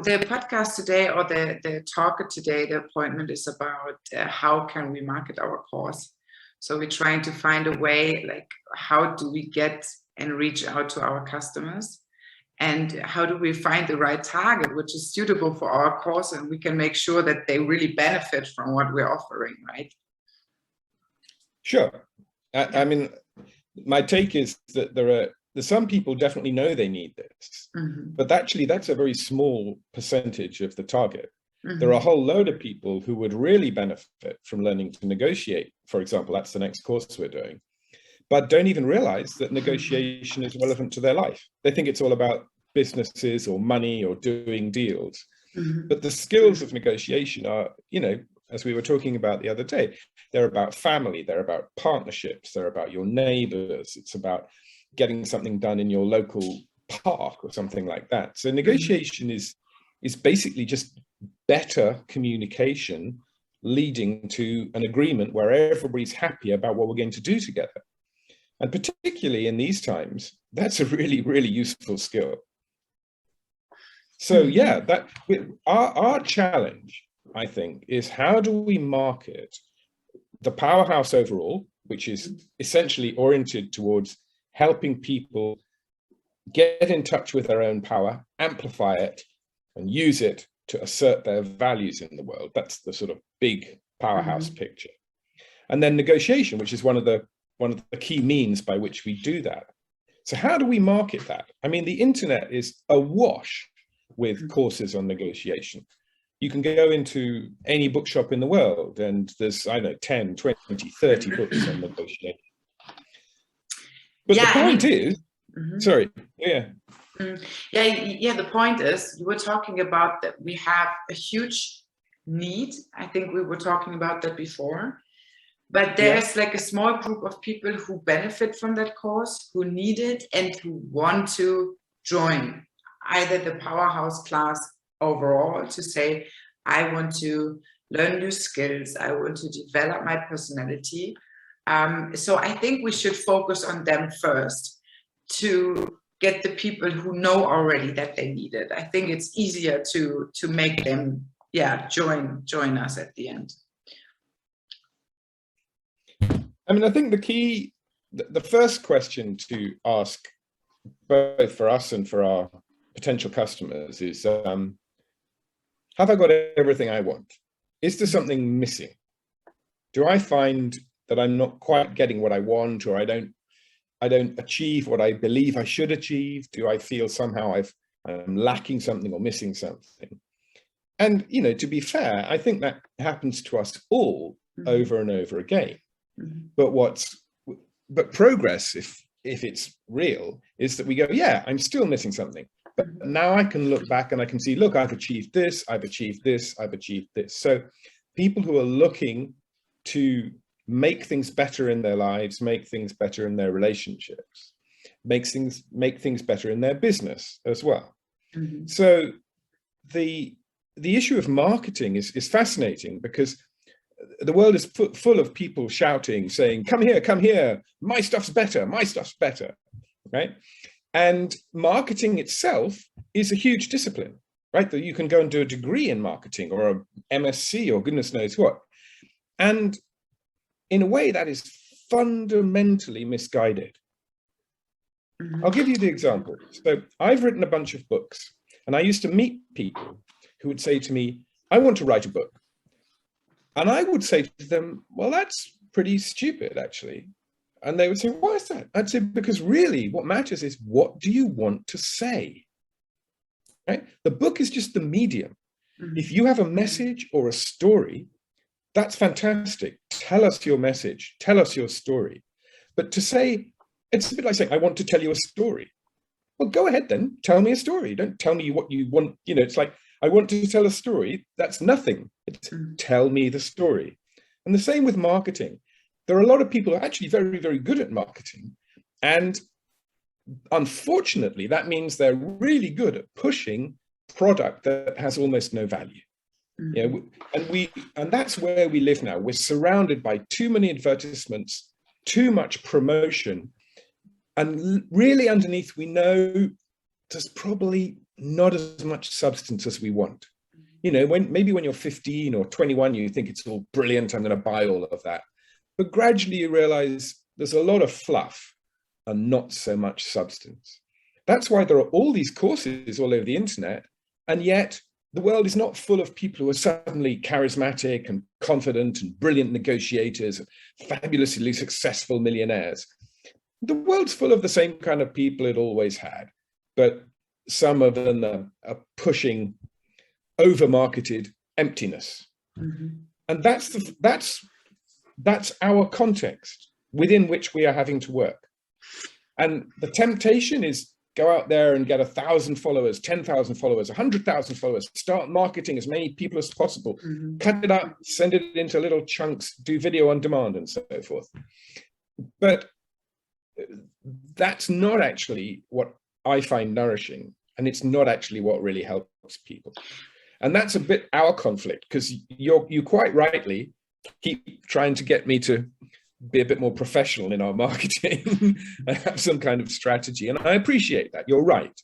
the podcast today, or the talk today, the appointment is about how can we market our course. So we're trying to find a way, like how do we get and reach out to our customers, and how do we find the right target which is suitable for our course, and we can make sure that they really benefit from what we're offering, right? Sure. I mean, my take is that there's some people definitely know they need this, but actually that's a very small percentage of the target. There are a whole load of people who would really benefit from learning to negotiate. For example, that's the next course we're doing, but don't even realize that negotiation is relevant to their life. They think it's all about businesses or money or doing deals. But the skills of negotiation are, as we were talking about the other day, they're about family, they're about partnerships, they're about your neighbors, it's about getting something done in your local park or something like that. So negotiation is basically just better communication leading to an agreement where everybody's happy about what we're going to do together. And particularly in these times, that's a really, really useful skill. So yeah, our challenge, I think, is how do we market the Powerhouse overall, which is essentially oriented towards helping people get in touch with their own power, amplify it, and use it to assert their values in the world. That's the sort of big Powerhouse picture. And then negotiation, which is one of the key means by which we do that. So how do we market that? I mean, the internet is awash with courses on negotiation. You can go into any bookshop in the world and there's, I don't know, 10, 20, 30 books on negotiation. But the point is, sorry, the point is, you were talking about that we have a huge need. I think we were talking about that before. But there's like a small group of people who benefit from that course, who need it and who want to join either the Powerhouse class overall to say, I want to learn new skills, I want to develop my personality. So I think we should focus on them first to get the people who know already that they need it. I think it's easier to make them join us at the end. I mean, I think the first question to ask, both for us and for our potential customers, is have I got everything I want? Is there something missing? Do I find that I'm not quite getting what I want, or I don't achieve what I believe I should achieve? Do I feel somehow I'm lacking something or missing something? And, to be fair, I think that happens to us all over and over again. But progress, if it's real, is that we go, yeah, I'm still missing something. But now I can look back and I can see, look, I've achieved this, I've achieved this, I've achieved this. So people who are looking to make things better in their lives, make things better in their relationships, make things better in their business as well. So the issue of marketing is fascinating, because the world is full of people shouting, saying, come here, my stuff's better, right? And marketing itself is a huge discipline, right? That you can go and do a degree in marketing or a MSc or goodness knows what. And in a way that is fundamentally misguided. I'll give you the example. So I've written a bunch of books, and I used to meet people who would say to me, I want to write a book. And I would say to them, well, that's pretty stupid, actually. And they would say, why is that? I'd say, because really what matters is, what do you want to say? Right? The book is just the medium. If you have a message or a story, that's fantastic. Tell us your message. Tell us your story. But to say, it's a bit like saying, I want to tell you a story. Well, go ahead then. Tell me a story. Don't tell me what you want. It's like, I want to tell a story. That's nothing. It's tell me the story. And the same with marketing. There are a lot of people who are actually very, very good at marketing. And unfortunately, that means they're really good at pushing product that has almost no value. And that's where we live now. We're surrounded by too many advertisements, too much promotion. And really underneath, we know there's probably not as much substance as we want. You know, maybe when you're 15 or 21, you think it's all brilliant, I'm going to buy all of that. But gradually you realize there's a lot of fluff and not so much substance. That's why there are all these courses all over the internet, and yet the world is not full of people who are suddenly charismatic and confident and brilliant negotiators and fabulously successful millionaires. The world's full of the same kind of people it always had, but some of them are pushing over-marketed emptiness. And that's our context within which we are having to work. And the temptation is go out there and get 1,000 followers, 10,000 followers, 100,000 followers, start marketing as many people as possible, cut it up, send it into little chunks, do video on demand and so forth. But that's not actually what I find nourishing. And it's not actually what really helps people. And that's a bit our conflict, because you quite rightly keep trying to get me to be a bit more professional in our marketing and have some kind of strategy. And I appreciate that. You're right.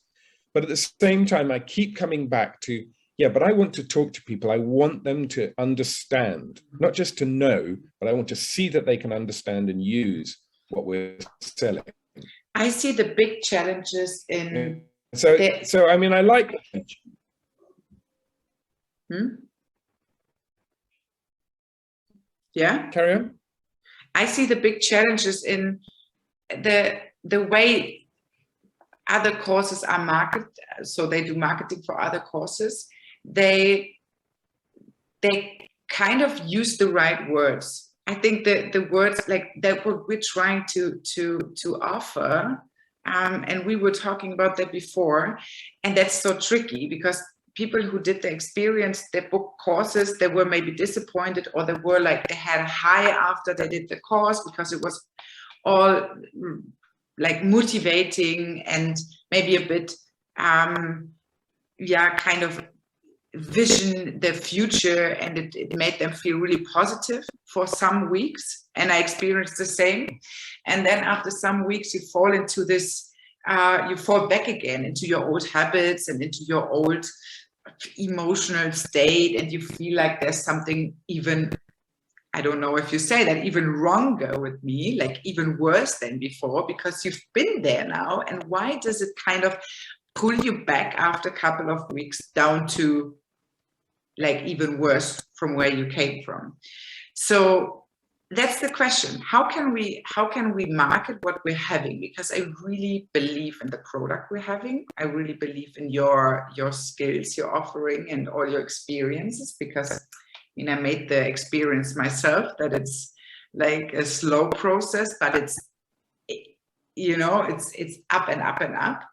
But at the same time, I keep coming back to, yeah, but I want to talk to people. I want them to understand, not just to know, but I want to see that they can understand and use what we're selling. I see the big challenges in... So I mean, I like... Yeah? Carry on. I see the big challenges in the way other courses are marketed. So they do marketing for other courses. They kind of use the right words. I think the words like that what we're trying to offer, and we were talking about that before, and that's so tricky because people who did the experience, they booked courses, they were maybe disappointed, or they were like, they had a high after they did the course because it was all like motivating and maybe a bit, yeah, kind of vision the future, and it made them feel really positive for some weeks. And I experienced the same. And then after some weeks, you fall into this, you fall back again into your old habits and into your old emotional state, and you feel like there's something even, I don't know if you say that, even wronger with me, like even worse than before, because you've been there now. And why does it kind of pull you back after a couple of weeks down to like even worse from where you came from? So that's the question. How can we market what we're having? Because I really believe in the product we're having. I really believe in your skills you're offering and all your experiences, because you know, I made the experience myself that it's like a slow process, but it's, you know, it's up and up and up.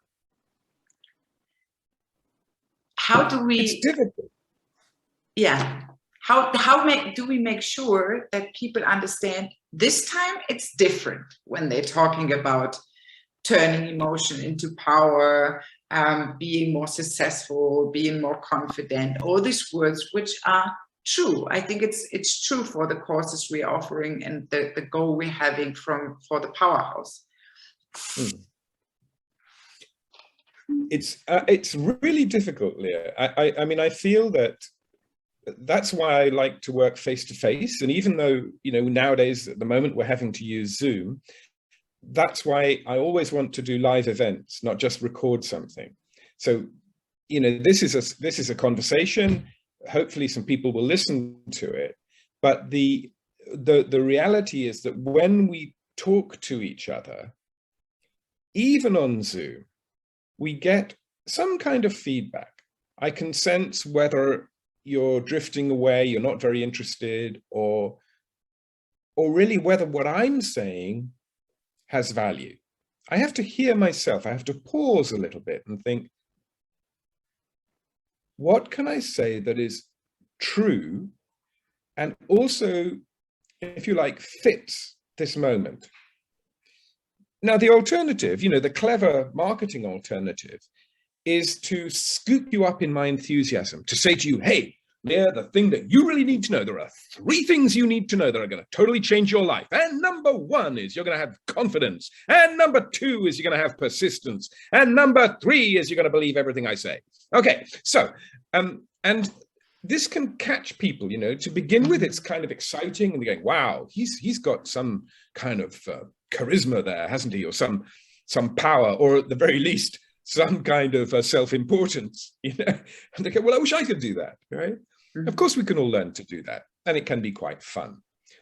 How do we? It's difficult. Yeah. How do we make sure that people understand this time it's different when they're talking about turning emotion into power, being more successful, being more confident, all these words which are true. I think it's true for the courses we're offering and the goal we're having for the powerhouse. It's really difficult, Leah. I mean, I feel that's why I like to work face to face. And even though, you know, nowadays at the moment we're having to use Zoom, that's why I always want to do live events, not just record something. So, you know, this is a conversation. Hopefully some people will listen to it. But the reality is that when we talk to each other, even on Zoom, we get some kind of feedback. I can sense whether you're drifting away, you're not very interested, or really whether what I'm saying has value. I have to hear myself. I have to pause a little bit and think, what can I say that is true and also, if you like, fits this moment? Now, the alternative, you know, the clever marketing alternative is to scoop you up in my enthusiasm, to say to you, hey, Leah, the thing that you really need to know, there are 3 things you need to know that are going to totally change your life. And number 1 is you're going to have confidence. And number 2 is you're going to have persistence. And number 3 is you're going to believe everything I say. Okay, so, and this can catch people, you know, to begin with, it's kind of exciting and they're going, wow, he's got some kind of charisma there, hasn't he? Or some power, or at the very least, some kind of self-importance, you know. And they go, well, I wish I could do that, right? Mm-hmm. Of course, we can all learn to do that, and it can be quite fun.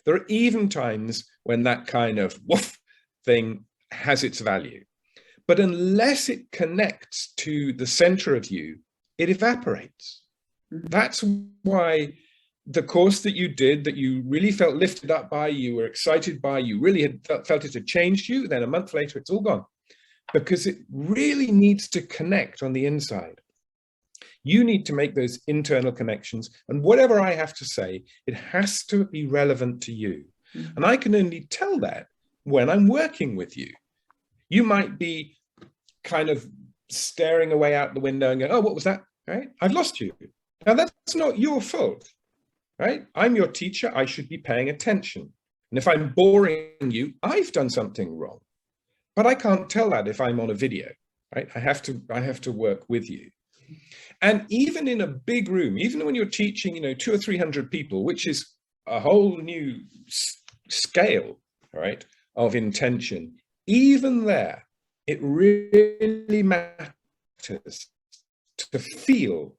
There are even times when that kind of woof thing has its value. But unless it connects to the center of you, it evaporates. Mm-hmm. That's why the course that you did, that you really felt lifted up by, you were excited by, you really had felt it had changed you, then a month later, it's all gone. Because it really needs to connect on the inside. You need to make those internal connections. And whatever I have to say, it has to be relevant to you. Mm-hmm. And I can only tell that when I'm working with you. You might be kind of staring away out the window and going, oh, what was that? Right? I've lost you. Now, that's not your fault, right? I'm your teacher. I should be paying attention. And if I'm boring you, I've done something wrong. But I can't tell that if I'm on a video, right? I have to work with you. And even in a big room, even when you're teaching, you know, 200 or 300 people, which is a whole new scale, right, of intention, even there, it really matters to feel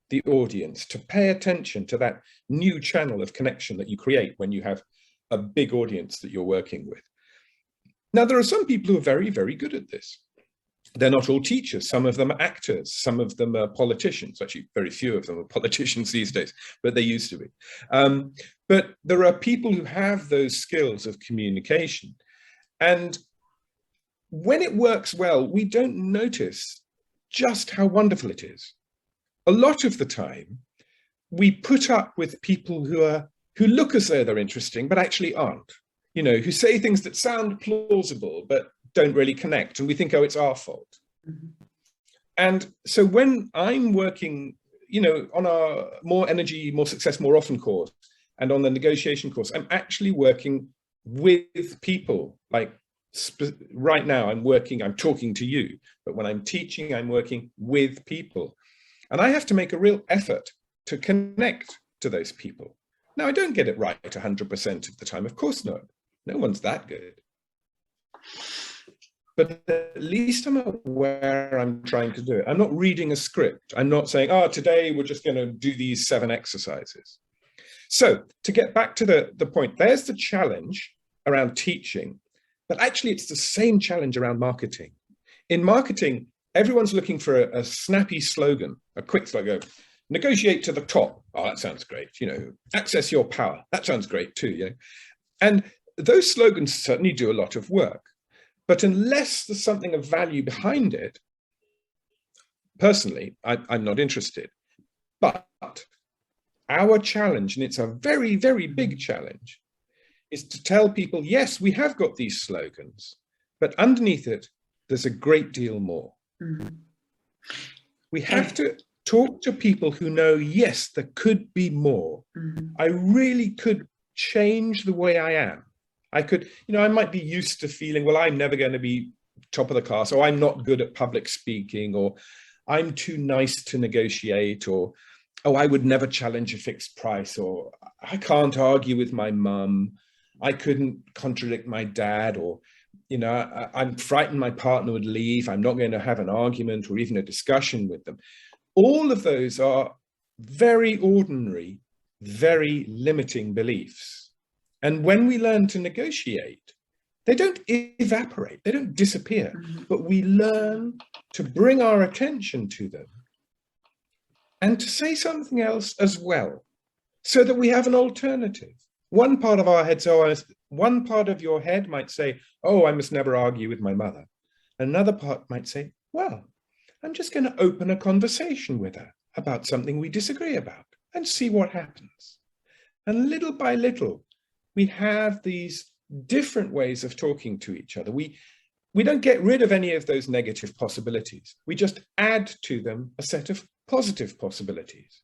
the audience, to pay attention to that new channel of connection that you create when you have a big audience that you're working with. Now, there are some people who are very, very good at this. They're not all teachers. Some of them are actors. Some of them are politicians. Actually, very few of them are politicians these days, but they used to be. But there are people who have those skills of communication. And when it works well, we don't notice just how wonderful it is. A lot of the time, we put up with people who look as though they're interesting, but actually aren't. You know, who say things that sound plausible, but don't really connect. And we think, oh, it's our fault. Mm-hmm. And so when I'm working, you know, on our More Energy, More Success, More Often course, and on the negotiation course, I'm actually working with people. Like right now, I'm talking to you, but when I'm teaching, I'm working with people. And I have to make a real effort to connect to those people. Now, I don't get it right 100% of the time, of course not. No one's that good. But at least I'm aware I'm trying to do it. I'm not reading a script. I'm not saying, oh, today we're just going to do these 7 exercises. So to get back to the point, there's the challenge around teaching, but actually it's the same challenge around marketing. In marketing, everyone's looking for a snappy slogan, a quick slogan. Negotiate to the top. Oh, that sounds great. You know, access your power. That sounds great too. You know? And those slogans certainly do a lot of work, but unless there's something of value behind it, personally, I'm not interested. But our challenge, and it's a very, very big challenge, is to tell people, yes, we have got these slogans, but underneath it, there's a great deal more. Mm-hmm. We have to talk to people who know, yes, there could be more. Mm-hmm. I really could change the way I am. I could, you know, I might be used to feeling, well, I'm never going to be top of the class, or I'm not good at public speaking, or I'm too nice to negotiate, or, oh, I would never challenge a fixed price, or I can't argue with my mum, I couldn't contradict my dad, or, you know, I'm frightened my partner would leave, I'm not going to have an argument or even a discussion with them. All of those are very ordinary, very limiting beliefs. And when we learn to negotiate, they don't evaporate, they don't disappear, but we learn to bring our attention to them and to say something else as well, so that we have an alternative. One part of our head, one part of your head might say, oh, I must never argue with my mother. Another part might say, well, I'm just going to open a conversation with her about something we disagree about and see what happens. And little by little, we have these different ways of talking to each other. We don't get rid of any of those negative possibilities. We just add to them a set of positive possibilities.